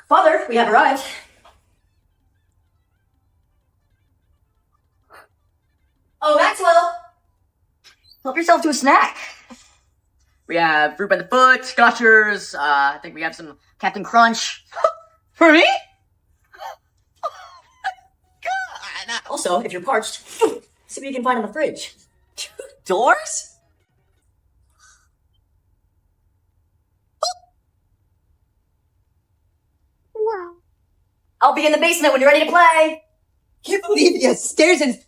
Father, we have arrived. Oh, Maxwell! Help yourself to a snack. We have fruit by the foot, Scotchers, I think we have some Captain Crunch. For me? God! Also, if you're parched, see what you can find in the fridge. 2 doors? Wow. I'll be in the basement when you're ready to play. Can't believe you have stairs and